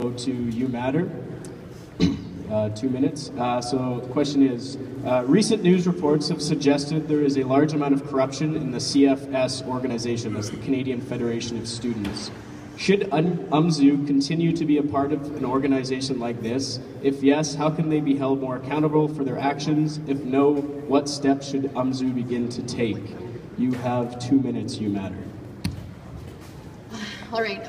Go to You Matter. 2 minutes. So the question is, recent news reports have suggested there is a large amount of corruption in the CFS organization, that's the Canadian Federation of Students. Should UMSU continue to be a part of an organization like this? If yes, how can they be held more accountable for their actions? If no, what steps should UMSU begin to take? You have 2 minutes, You Matter. All right.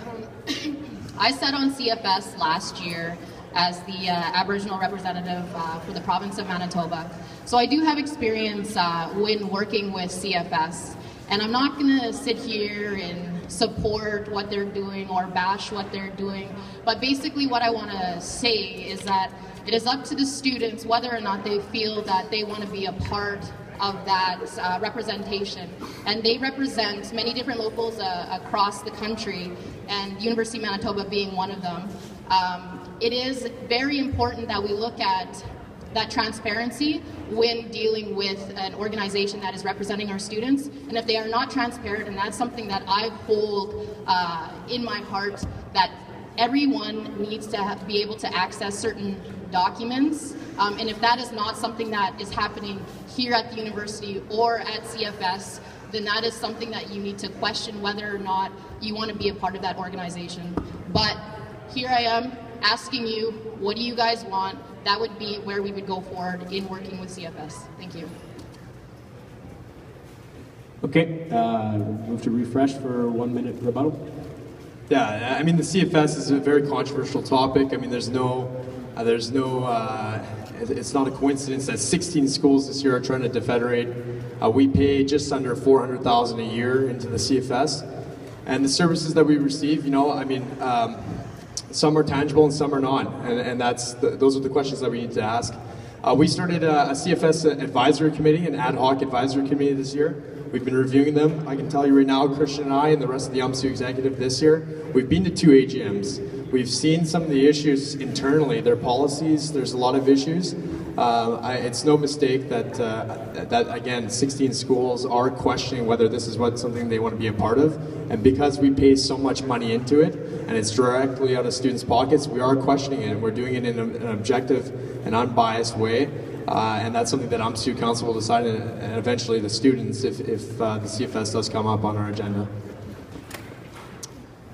I sat on CFS last year as the Aboriginal representative for the province of Manitoba. So I do have experience when working with CFS. And I'm not going to sit here and support what they're doing or bash what they're doing. But basically what I want to say is that it is up to the students whether or not they feel that they want to be a part of that representation. And they represent many different locals across the country, and University of Manitoba being one of them. It is very important that we look at that transparency when dealing with an organization that is representing our students. And if they are not transparent, and that's something that I hold in my heart, that everyone needs to be able to access certain documents. And if that is not something that is happening here at the university or at CFS, then that is something that you need to question whether or not you want to be a part of that organization. But here I am asking you, what do you guys want? That would be where we would go forward in working with CFS. Thank you. Okay, move to refresh for 1 minute rebuttal. Yeah, I mean, the CFS is a very controversial topic. I mean, it's not a coincidence that 16 schools this year are trying to defederate. We pay just under $400,000 a year into the CFS, and the services that we receive, you know, I mean, some are tangible and some are not, and those are the questions that we need to ask. We started a CFS advisory committee, an ad hoc advisory committee this year. We've been reviewing them. I can tell you right now, Christian and I and the rest of the UMSU executive this year, we've been to 2 AGMs. We've seen some of the issues internally, their policies, there's a lot of issues. It's no mistake that again, 16 schools are questioning whether this is something they want to be a part of. And because we pay so much money into it, and it's directly out of students' pockets, we are questioning it, and we're doing it in an objective and unbiased way. And that's something that UMSU Council will decide, and eventually the students, if the CFS does come up on our agenda.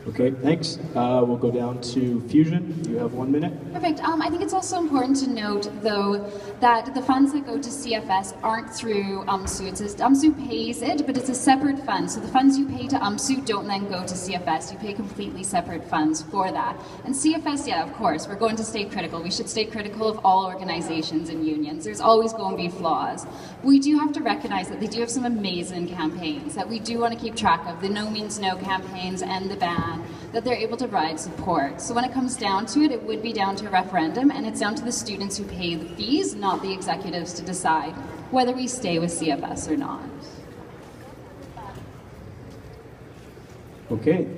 Okay, thanks. We'll go down to Fusion. You have 1 minute. Perfect. I think it's also important to note, though, that the funds that go to CFS aren't through UMSU. UMSU pays it, but it's a separate fund. So the funds you pay to UMSU don't then go to CFS. You pay completely separate funds for that. And CFS, yeah, of course, we're going to stay critical. We should stay critical of all organizations and unions. There's always going to be flaws. But we do have to recognize that they do have some amazing campaigns that we do want to keep track of. The No Means No campaigns and the ban, that they're able to provide support. So when it comes down to it, it would be down to a referendum, and it's down to the students who pay the fees, not the executives, to decide whether we stay with CFS or not. Okay.